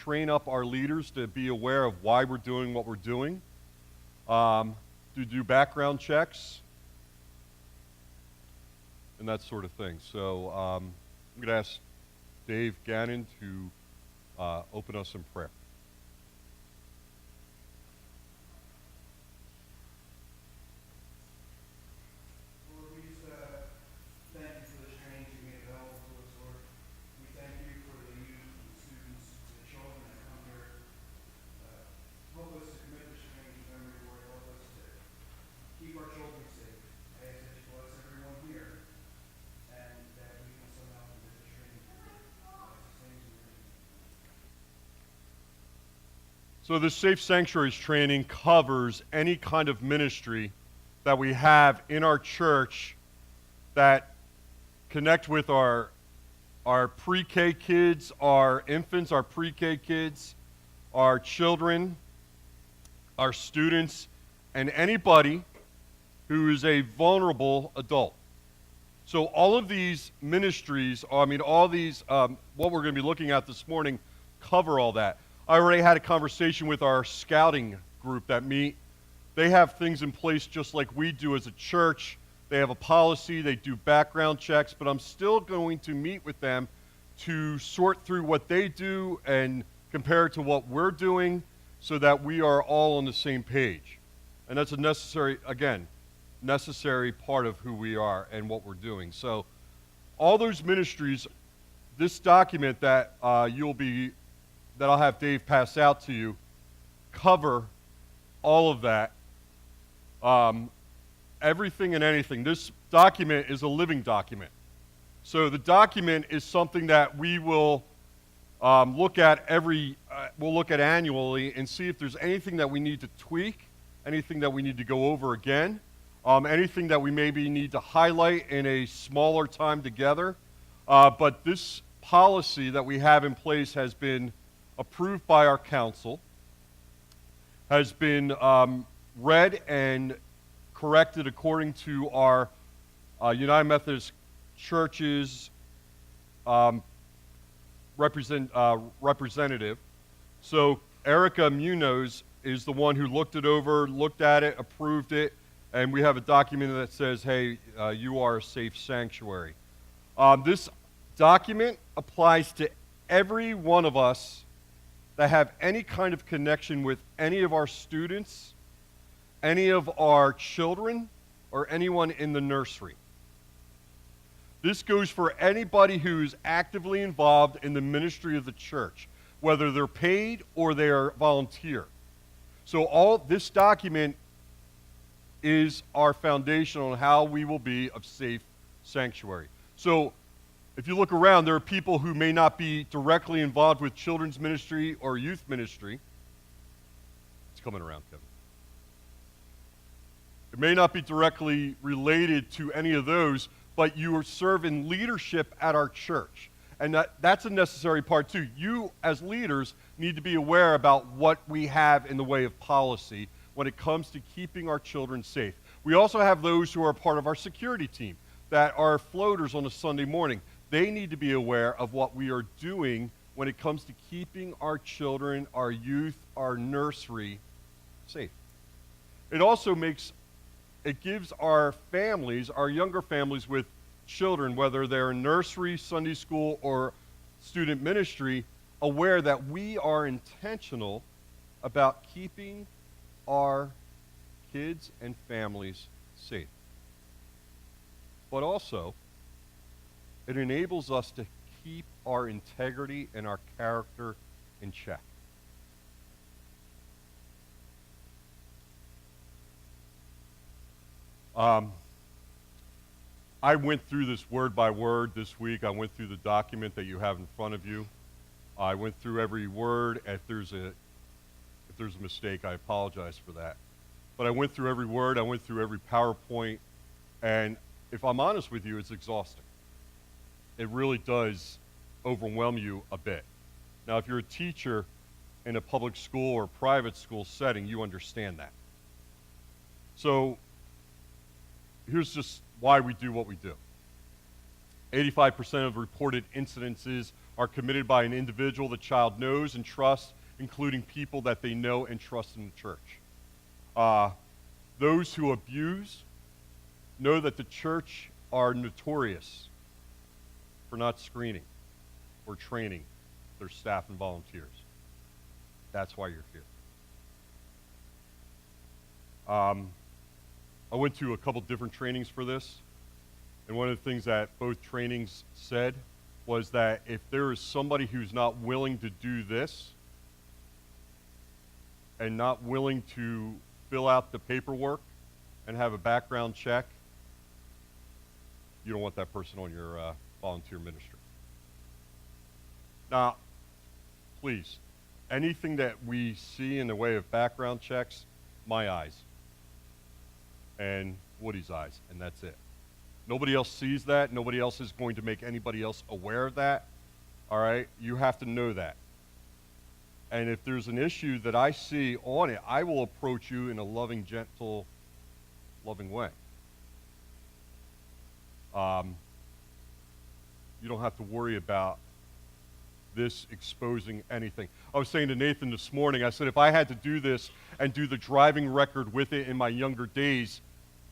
train up our leaders to be aware of why we're doing what we're doing, to do background checks, and that sort of thing. So I'm going to ask Dave Gannon to open us in prayer. So the Safe Sanctuaries training covers any kind of ministry that we have in our church that connect with our pre-K kids, our infants, our pre-K kids, our children, our students, and anybody who is a vulnerable adult. So all of these ministries, all these, what we're going to be looking at this morning, cover all that. I already had a conversation with our scouting group that meet. They have things in place just like we do as a church. They have a policy, they do background checks, but I'm still going to meet with them to sort through what they do and compare it to what we're doing so that we are all on the same page. And that's a necessary part of who we are and what we're doing. So all those ministries, this document that that I'll have Dave pass out to you, cover all of that, everything and anything. This document is a living document. So the document is something that we will look at annually and see if there's anything that we need to tweak, anything that we need to go over again, anything that we maybe need to highlight in a smaller time together. But this policy that we have in place has been approved by our council, has been read and corrected according to our United Methodist Church's representative. So Erica Munoz is the one who looked it over, looked at it, approved it, and we have a document that says, hey, you are a safe sanctuary. This document applies to every one of us that have any kind of connection with any of our students, any of our children, or anyone in the nursery. This goes for anybody who's actively involved in the ministry of the church, whether they're paid or they are volunteer. So all this document is our foundation on how we will be a safe sanctuary. So if you look around, there are people who may not be directly involved with children's ministry or youth ministry. It's coming around, Kevin. It may not be directly related to any of those, but you are serving leadership at our church. And that's a necessary part too. You, as leaders, need to be aware about what we have in the way of policy when it comes to keeping our children safe. We also have those who are part of our security team that are floaters on a Sunday morning. They need to be aware of what we are doing when it comes to keeping our children, our youth, our nursery safe. It gives our families, our younger families with children, whether they're in nursery, Sunday school, or student ministry, aware that we are intentional about keeping our kids and families safe. But also, it enables us to keep our integrity and our character in check. I went through this word by word this week. I went through the document that you have in front of you. I went through every word. If there's a mistake, I apologize for that. But I went through every word. I went through every PowerPoint. And if I'm honest with you, it's exhausting. It really does overwhelm you a bit. Now, if you're a teacher in a public school or private school setting, you understand that. So here's just why we do what we do. 85% of reported incidences are committed by an individual the child knows and trusts, including people that they know and trust in the church. Those who abuse know that the church are notorious for not screening or training their staff and volunteers. That's why you're here. I went to a couple different trainings for this, and one of the things that both trainings said was that if there is somebody who's not willing to do this and not willing to fill out the paperwork and have a background check, you don't want that person on your volunteer ministry. Now, please, anything that we see in the way of background checks, my eyes and Woody's eyes, and that's it. Nobody else sees that. Nobody else is going to make anybody else aware of that. All right? You have to know that. And if there's an issue that I see on it, I will approach you in a loving, gentle, loving way. You don't have to worry about this exposing anything. I was saying to Nathan this morning, I said, if I had to do this and do the driving record with it in my younger days,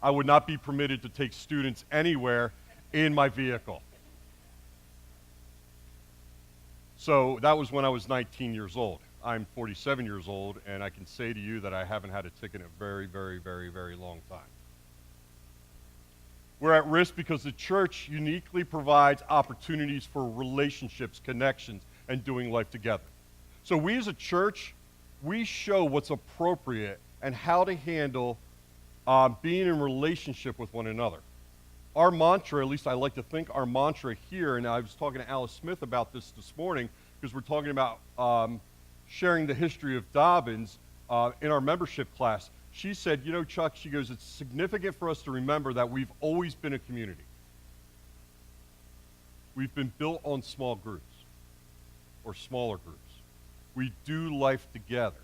I would not be permitted to take students anywhere in my vehicle. So that was when I was 19 years old. I'm 47 years old, and I can say to you that I haven't had a ticket in a very, very, very, very long time. We're at risk because the church uniquely provides opportunities for relationships, connections, and doing life together. So we as a church, we show what's appropriate and how to handle being in relationship with one another. Our mantra, at least I like to think our mantra here, and I was talking to Alice Smith about this morning, because we're talking about sharing the history of Dobbins in our membership class. She said, you know, Chuck, she goes, it's significant for us to remember that we've always been a community. We've been built on small groups or smaller groups. We do life together.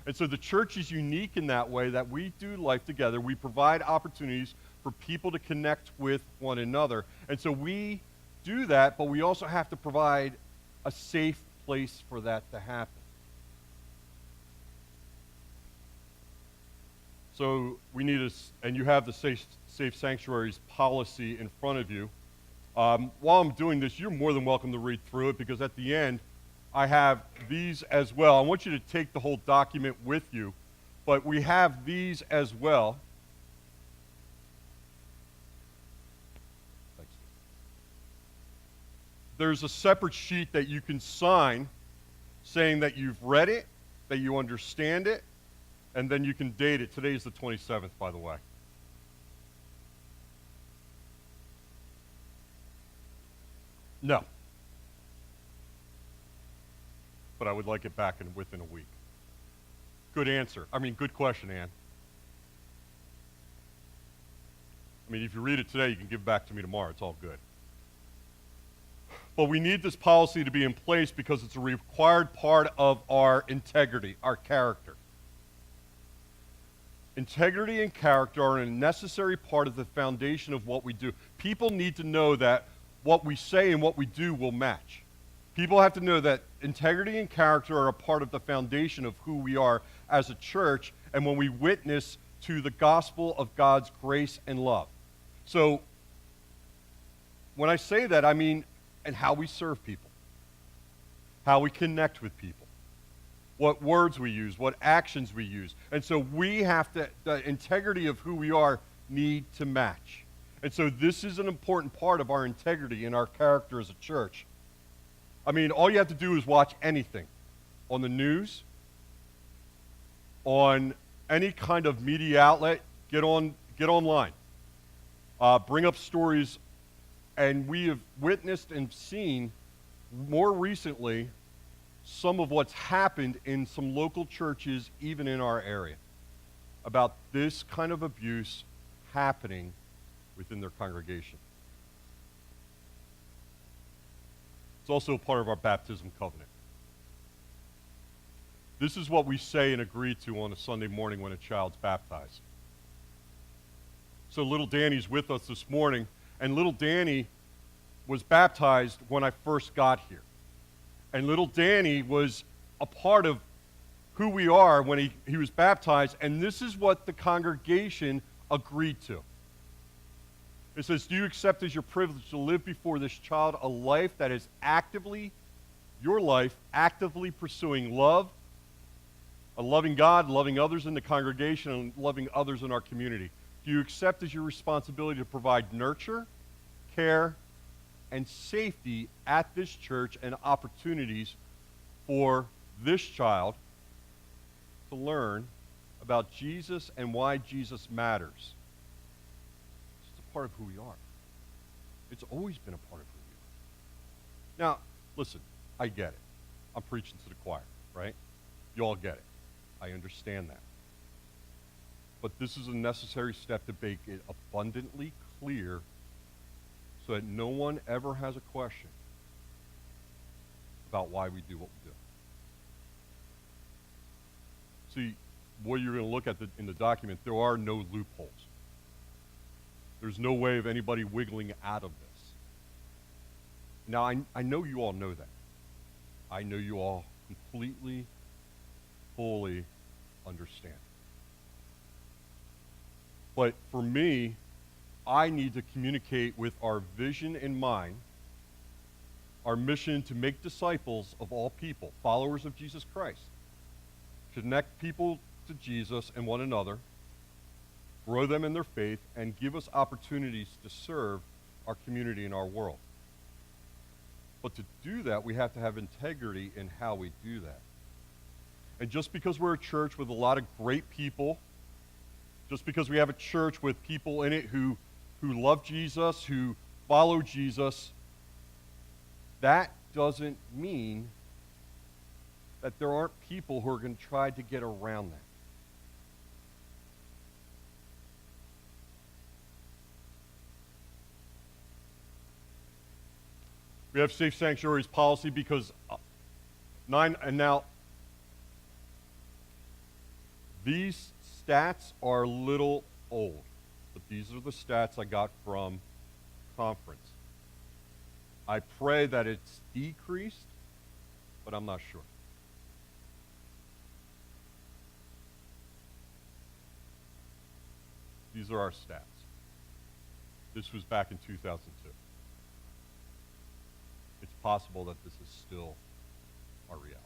And so the church is unique in that way that we do life together. We provide opportunities for people to connect with one another. And so we do that, but we also have to provide a safe place for that to happen. So we need and you have the safe sanctuaries policy in front of you. While I'm doing this, you're more than welcome to read through it, because at the end, I have these as well. I want you to take the whole document with you, but we have these as well. Thanks. There's a separate sheet that you can sign saying that you've read it, that you understand it, and then you can date it. Today is the 27th, by the way. No. But I would like it back within a week. Good answer. Good question, Ann. If you read it today, you can give it back to me tomorrow. It's all good. But we need this policy to be in place because it's a required part of our integrity, our character. Integrity and character are a necessary part of the foundation of what we do. People need to know that what we say and what we do will match. People have to know that integrity and character are a part of the foundation of who we are as a church, and when we witness to the gospel of God's grace and love. So, when I say that, I mean, and how we serve people, how we connect with people, what words we use, what actions we use. And so we have to, the integrity of who we are need to match. And so this is an important part of our integrity and our character as a church. All you have to do is watch anything on the news, on any kind of media outlet, get online. Bring up stories, and we have witnessed and seen more recently some of what's happened in some local churches, even in our area, about this kind of abuse happening within their congregation. It's also a part of our baptism covenant. This is what we say and agree to on a Sunday morning when a child's baptized. So little Danny's with us this morning, and little Danny was baptized when I first got here. And little Danny was a part of who we are when he was baptized, and this is what the congregation agreed to. It says, do you accept as your privilege to live before this child a life that is actively, your life, actively pursuing love, a loving God, loving others in the congregation, and loving others in our community? Do you accept as your responsibility to provide nurture, care, and safety at this church and opportunities for this child to learn about Jesus and why Jesus matters? It's a part of who we are. It's always been a part of who we are. Now, listen, I get it. I'm preaching to the choir, right? You all get it. I understand that. But this is a necessary step to make it abundantly clear so that no one ever has a question about why we do what we do. See, what you're going to look at in the document, there are no loopholes. There's no way of anybody wiggling out of this. Now, I know you all know that. I know you all completely, fully understand. But for me, I need to communicate with our vision in mind, our mission to make disciples of all people, followers of Jesus Christ, connect people to Jesus and one another, grow them in their faith, and give us opportunities to serve our community and our world. But to do that, we have to have integrity in how we do that. And just because we're a church with a lot of great people, just because we have a church with people in it who love Jesus, who follow Jesus, that doesn't mean that there aren't people who are going to try to get around that. We have safe sanctuaries policy because these stats are a little old, but these are the stats I got from conference. I pray that it's decreased, but I'm not sure. These are our stats. This was back in 2002. It's possible that this is still our reality.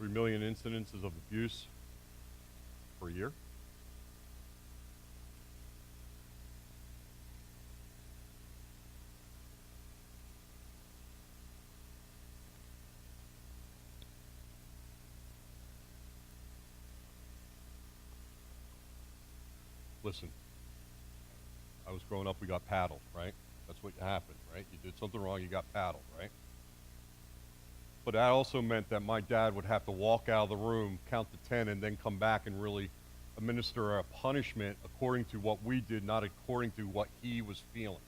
$3 million incidences of abuse per year. Listen, I was growing up, we got paddled, right? That's what happened, right? You did something wrong, you got paddled, right? But that also meant that my dad would have to walk out of the room, count to 10, and then come back and really administer a punishment according to what we did, not according to what he was feeling.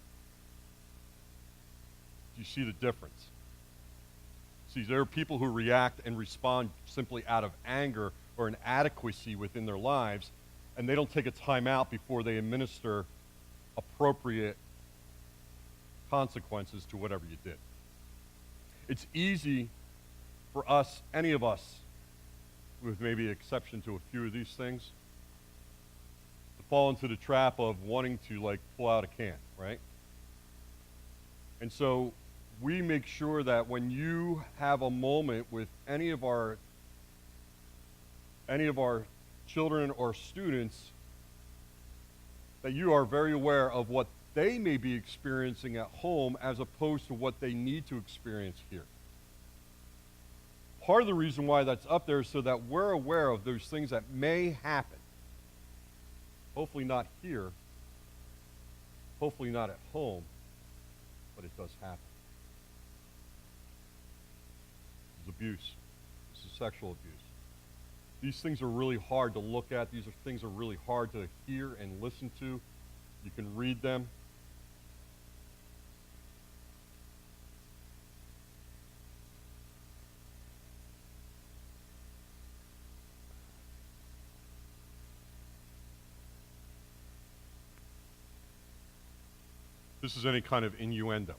Do you see the difference? See, there are people who react and respond simply out of anger or inadequacy within their lives, and they don't take a time out before they administer appropriate consequences to whatever you did. It's easy for us, any of us, with maybe an exception to a few of these things, to fall into the trap of wanting to pull out a can, right? And so we make sure that when you have a moment with any of our children or students, that you are very aware of what they may be experiencing at home as opposed to what they need to experience here. Part of the reason why that's up there is so that we're aware of those things that may happen. Hopefully not here, hopefully not at home, but it does happen. This is abuse. This is sexual abuse. These things are really hard to look at. These things are really hard to hear and listen to. You can read them. This is any kind of innuendo.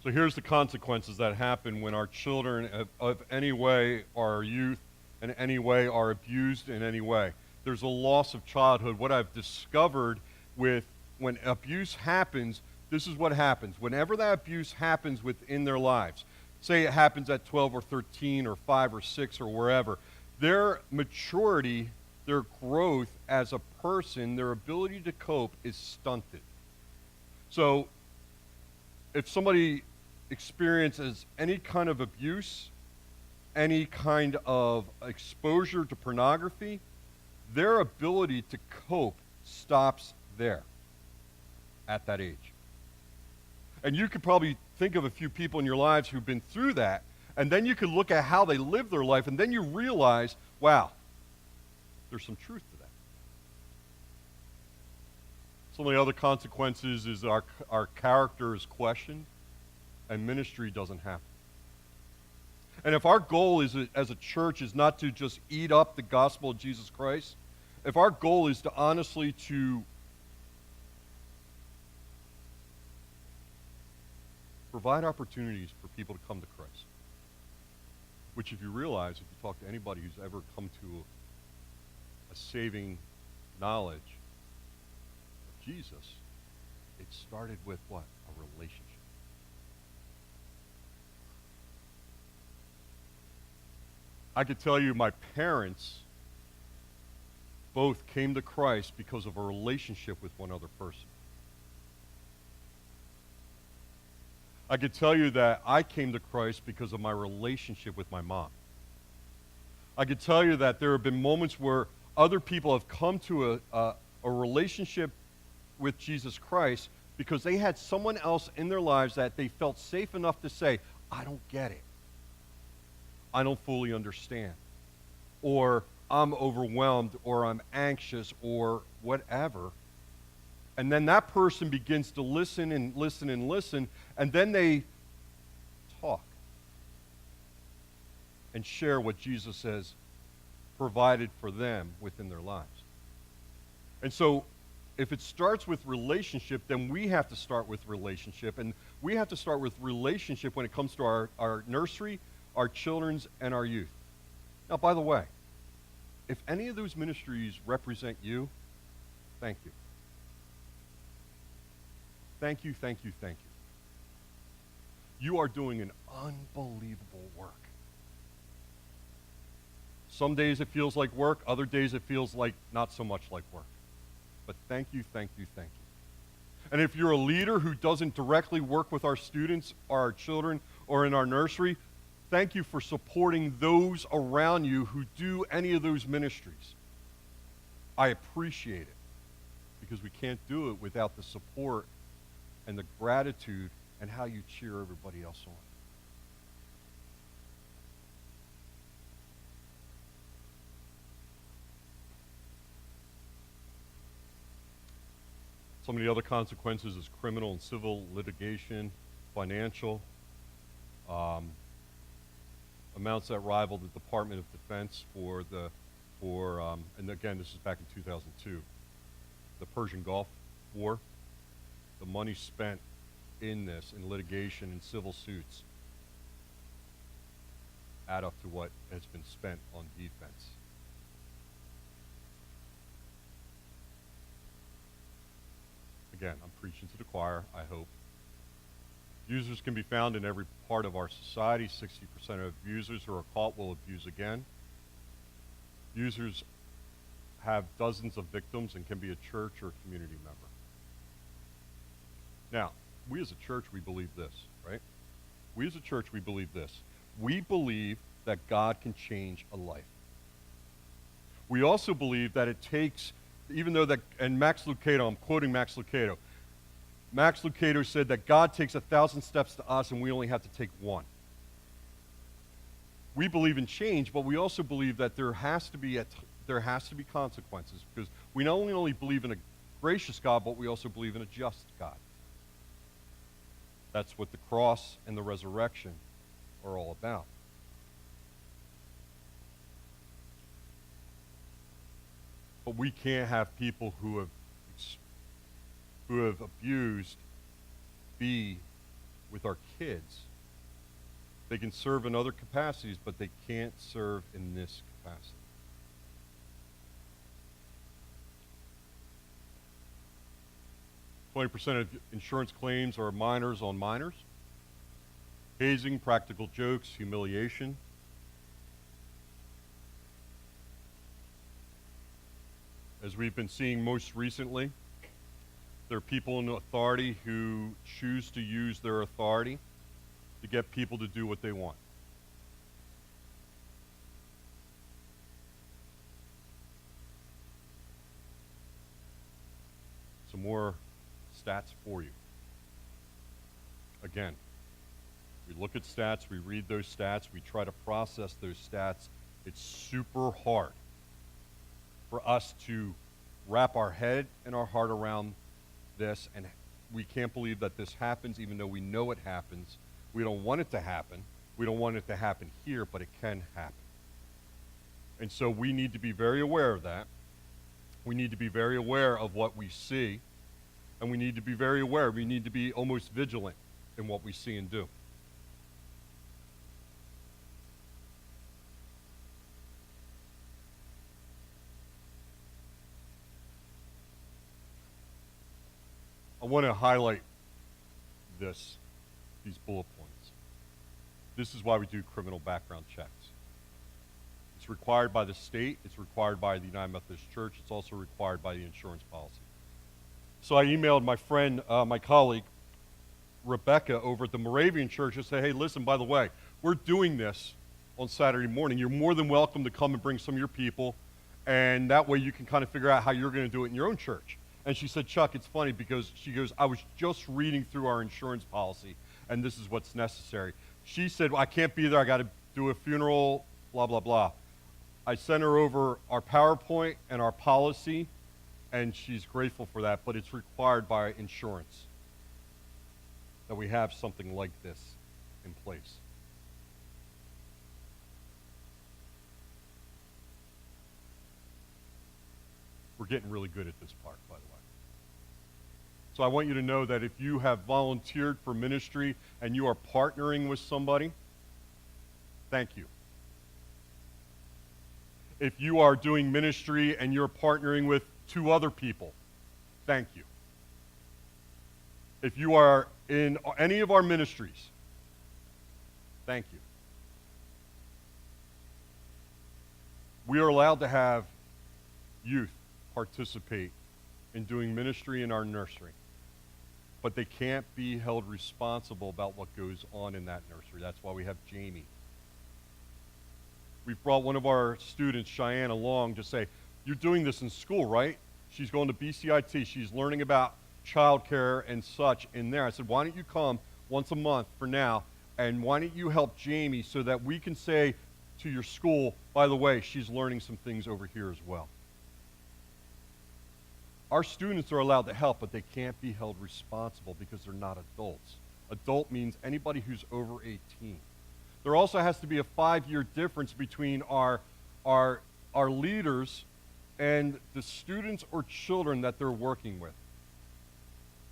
So here's the consequences that happen when our children of any way, or our youth in any way, are abused in any way. There's a loss of childhood. What I've discovered with when abuse happens, this is what happens. Whenever that abuse happens within their lives, say it happens at 12 or 13 or 5 or 6 or wherever, their maturity, their growth as a person, their ability to cope is stunted. So if somebody experiences any kind of abuse, any kind of exposure to pornography, their ability to cope stops there at that age. And you could probably think of a few people in your lives who've been through that, and then you could look at how they live their life, and then you realize, wow, there's some truth to that. Some of the other consequences is our character is questioned, and ministry doesn't happen. And if our goal is as a church is not to just eat up the gospel of Jesus Christ, if our goal is to honestly to provide opportunities for people to come to Christ, which if you realize, if you talk to anybody who's ever come to a saving knowledge of Jesus, it started with what? A relationship. I could tell you my parents both came to Christ because of a relationship with one other person. I could tell you that I came to Christ because of my relationship with my mom. I could tell you that there have been moments where other people have come to a relationship with Jesus Christ because they had someone else in their lives that they felt safe enough to say, I don't get it. I don't fully understand. Or I'm overwhelmed, or I'm anxious, or whatever. And then that person begins to listen and listen and listen, and then they talk and share what Jesus has provided for them within their lives. And so if it starts with relationship, then we have to start with relationship. And we have to start with relationship when it comes to our nursery, our children's, and our youth. Now, by the way, if any of those ministries represent you, thank you. Thank you, thank you, thank you. You are doing an unbelievable work. Some days it feels like work, other days it feels like not so much like work. But thank you, thank you, thank you. And if you're a leader who doesn't directly work with our students or our children or in our nursery, thank you for supporting those around you who do any of those ministries. I appreciate it because we can't do it without the support and the gratitude and how you cheer everybody else on. Some of the other consequences is criminal and civil litigation, financial, amounts that rival the Department of Defense and again, this is back in 2002, the Persian Gulf War. The money spent in this, in litigation and civil suits, add up to what has been spent on defense. Again, I'm preaching to the choir, I hope. Abusers can be found in every part of our society. 60% of abusers who are caught will abuse again. Abusers have dozens of victims and can be a church or a community member. Now, we as a church, we believe this, right? We as a church, we believe this. We believe that God can change a life. We also believe that it takes, even though that, and Max Lucado, I'm quoting Max Lucado. Max Lucado said that God takes 1,000 steps to us and we only have to take one. We believe in change, but we also believe that there has to be consequences because we not only believe in a gracious God, but we also believe in a just God. That's what the cross and the resurrection are all about. But we can't have people who have abused be with our kids. They can serve in other capacities, but they can't serve in this capacity. %20 of insurance claims are minors on minors. Hazing, practical jokes, humiliation. As we've been seeing most recently, there are people in authority who choose to use their authority to get people to do what they want. Some more stats for you. Again, we look at stats, we read those stats, we try to process those stats. It's super hard for us to wrap our head and our heart around this, and we can't believe that this happens even though we know it happens. We don't want it to happen. We don't want it to happen here, but it can happen. And so we need to be very aware of that. We need to be very aware of what we see, and we need to be very aware. We need to be almost vigilant in what we see and do. I want to highlight these bullet points. This is why we do criminal background checks. It's required by the state. It's required by the United Methodist Church. It's also required by the insurance policy. So I emailed my friend, my colleague, Rebecca, over at the Moravian Church and said, hey, listen, by the way, we're doing this on Saturday morning. You're more than welcome to come and bring some of your people, and that way you can kind of figure out how you're going to do it in your own church. And she said, Chuck, it's funny because she goes, I was just reading through our insurance policy, and this is what's necessary. She said, well, I can't be there. I got to do a funeral, blah, blah, blah. I sent her over our PowerPoint and our policy, and she's grateful for that, but it's required by insurance that we have something like this in place. We're getting really good at this part, by the way. So I want you to know that if you have volunteered for ministry and you are partnering with somebody, thank you. If you are doing ministry and you're partnering with 2 other people, thank you. If you are in any of our ministries, thank you. We are allowed to have youth participate in doing ministry in our nursery, but they can't be held responsible about what goes on in that nursery. That's why we have Jamie. We've brought one of our students, Cheyenne, along to say, you're doing this in school, right? She's going to BCIT. She's learning about childcare and such in there. I said, why don't you come once a month for now, and why don't you help Jamie so that we can say to your school, by the way, she's learning some things over here as well. Our students are allowed to help, but they can't be held responsible because they're not adults. Adult means anybody who's over 18. There also has to be a 5-year difference between our leaders and the students or children that they're working with.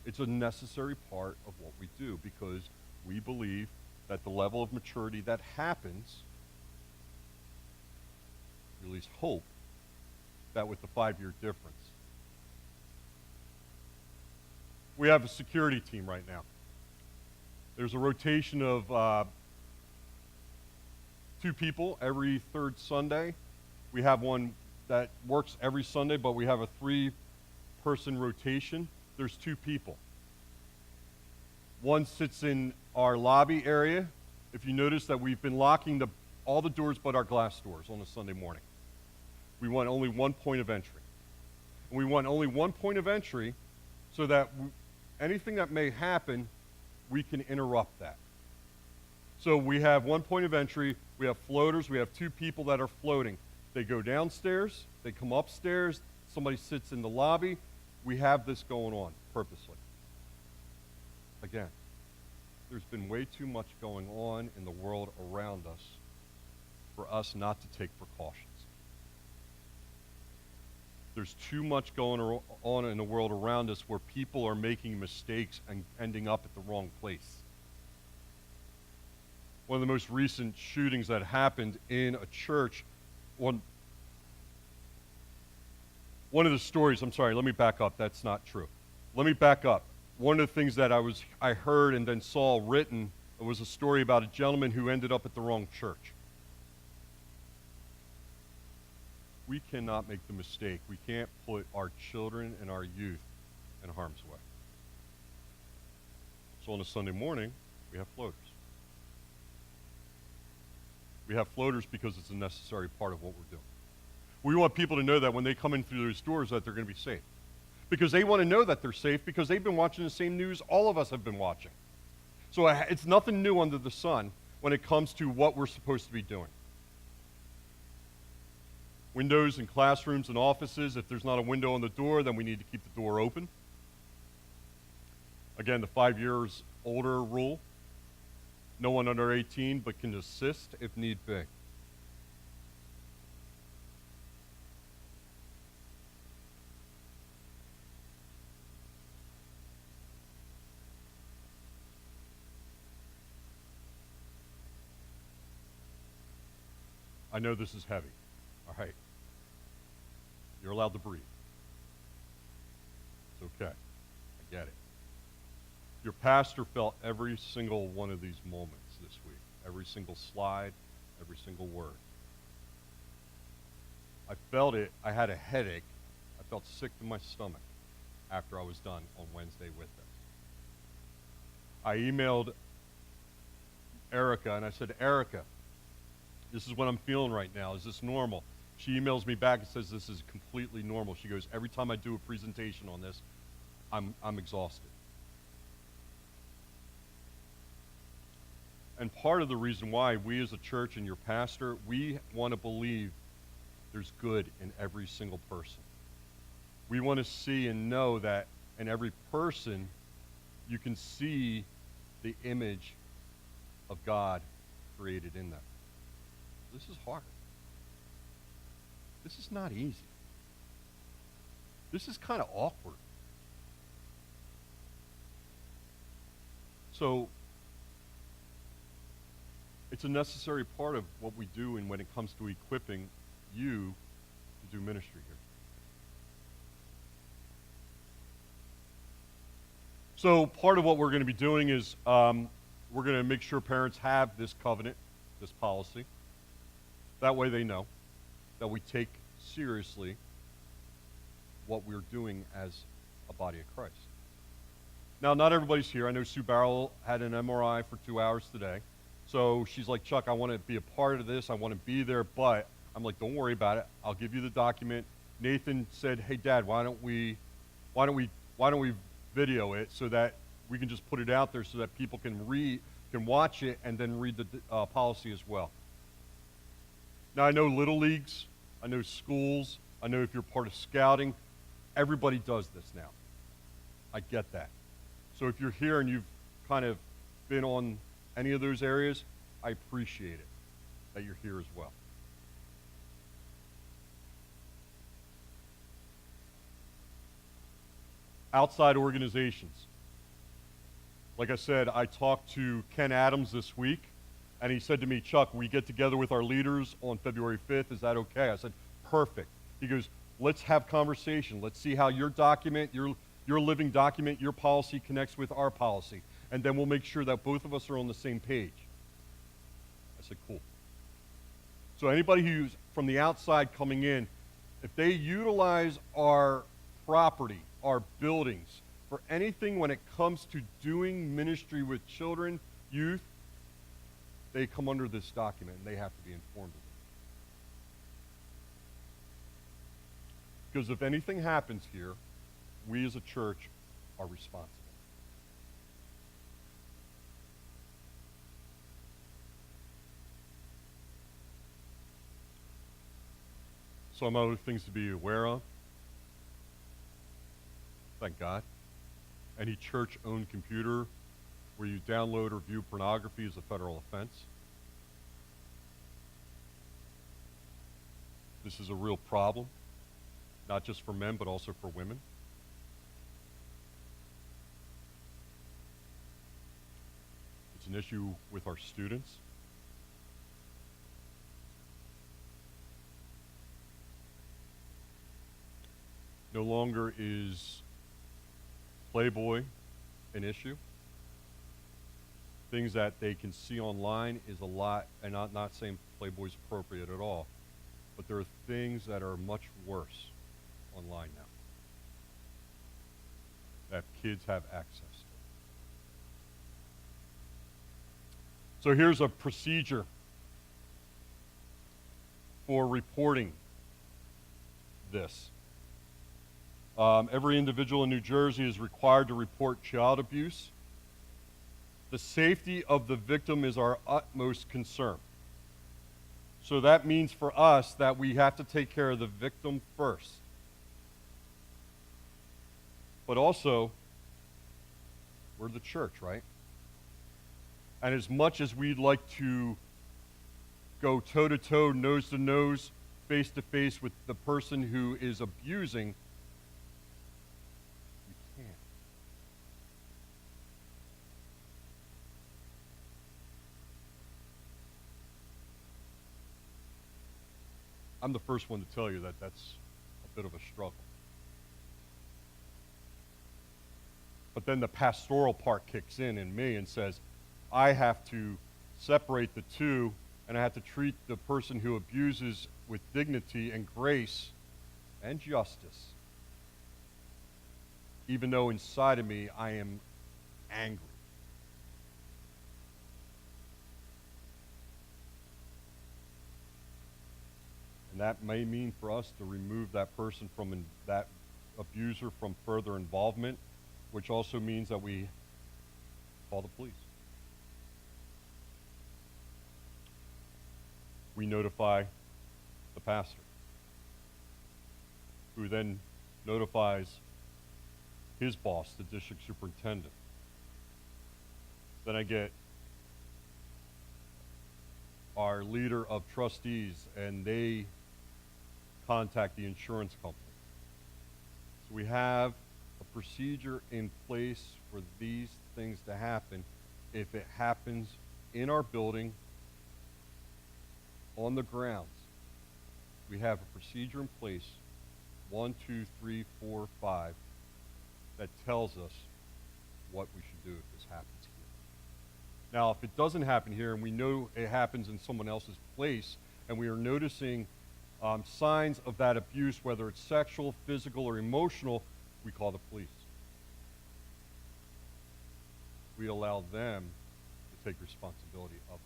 It's a necessary part of what we do because we believe that the level of maturity that happens, we at least hope, that with the 5-year difference. We have a security team right now. There's a rotation of 2 people every 3rd Sunday. We have one that works every Sunday, but we have a 3-person rotation. There's 2 people. One sits in our lobby area. If you notice that we've been locking all the doors but our glass doors on a Sunday morning. We want only 1 point of entry. And we want only 1 point of entry so that anything that may happen, we can interrupt that. So we have 1 point of entry. We have floaters. We have 2 people that are floating. They go downstairs. They come upstairs. Somebody sits in the lobby. We have this going on purposely. Again, there's been way too much going on in the world around us for us not to take precautions. There's too much going on in the world around us where people are making mistakes and ending up at the wrong place. One of the most recent shootings that happened in a church, one of the stories, I'm sorry, let me back up. That's not true. Let me back up. One of the things that I heard and then saw written was a story about a gentleman who ended up at the wrong church. We cannot make the mistake. We can't put our children and our youth in harm's way. So on a Sunday morning, we have floaters. We have floaters because it's a necessary part of what we're doing. We want people to know that when they come in through those doors that they're going to be safe. Because they want to know that they're safe because they've been watching the same news all of us have been watching. So it's nothing new under the sun when it comes to what we're supposed to be doing. Windows in classrooms and offices, if there's not a window on the door, then we need to keep the door open. Again, the 5 years older rule. No one under 18 but can assist if need be. I know this is heavy. All right. You're allowed to breathe. It's okay. I get it. Your pastor felt every single one of these moments this week. Every single slide, every single word. I felt it. I had a headache. I felt sick to my stomach after I was done on Wednesday with this. I emailed Erica and I said, Erica, this is what I'm feeling right now. Is this normal? She emails me back and says this is completely normal. She goes, every time I do a presentation on this, I'm exhausted. And part of the reason why we as a church and your pastor, we want to believe there's good in every single person. We want to see and know that in every person you can see the image of God created in them. This is hard. This is not easy. This is kind of awkward. So, it's a necessary part of what we do and when it comes to equipping you to do ministry here. So part of what we're going to be doing is we're going to make sure parents have this covenant, this policy. That way they know that we take seriously what we're doing as a body of Christ. Now, not everybody's here. I know Sue Barrel had an MRI for 2 hours today. So she's like, Chuck, I want to be a part of this. I want to be there. But I'm like, don't worry about it. I'll give you the document. Nathan said, hey, Dad, why don't we video it so that we can just put it out there so that people can watch it and then read the policy as well. Now, I know little leagues. I know schools. I know if you're part of scouting. Everybody does this now. I get that. So if you're here and you've kind of been on any of those areas, I appreciate it that you're here as well. Outside organizations. Like I said, I talked to Ken Adams this week, and he said to me, Chuck, we get together with our leaders on February 5th. Is that okay? I said, perfect. He goes, let's have conversation. Let's see how your document, your living document, your policy connects with our policy. And then we'll make sure that both of us are on the same page. I said, cool. So anybody who's from the outside coming in, if they utilize our property, our buildings, for anything when it comes to doing ministry with children, youth, they come under this document and they have to be informed of it. Because if anything happens here, we as a church are responsible. Some other things to be aware of. Thank God. Any church-owned computer where you download or view pornography is a federal offense. This is a real problem. not just for men, but also for women. It's an issue with our students. No longer is Playboy an issue. Things that they can see online is a lot, and I'm not saying Playboy's appropriate at all, but there are things that are much worse online now that kids have access to. So here's a procedure for reporting this. Every individual in New Jersey is required to report child abuse. The safety of the victim is our utmost concern. So that means for us that we have to take care of the victim first. But also, we're the church, right? And as much as we'd like to go toe-to-toe, nose-to-nose, face-to-face with the person who is abusing, we can't. I'm the first one to tell you that that's a bit of a struggle. But then the pastoral part kicks in me and says, I have to separate the two, and I have to treat the person who abuses with dignity and grace and justice, even though inside of me I am angry. And that may mean for us to remove that person from that abuser from further involvement, which also means that we call the police. We notify the pastor, who then notifies his boss, the district superintendent. Then I get our leader of trustees, and they contact the insurance company. So we have a procedure in place for these things to happen if it happens in our building, on the grounds. We have a procedure in place, 1, 2, 3, 4, 5, that tells us what we should do if this happens here. Now, if it doesn't happen here, and we know it happens in someone else's place, and we are noticing signs of that abuse, whether it's sexual, physical, or emotional, we call the police. We allow them to take responsibility of that.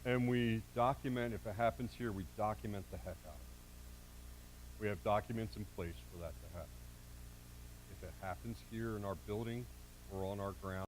And we document, if it happens here, we document the heck out of it. We have documents in place for that to happen. If it happens here in our building or on our ground,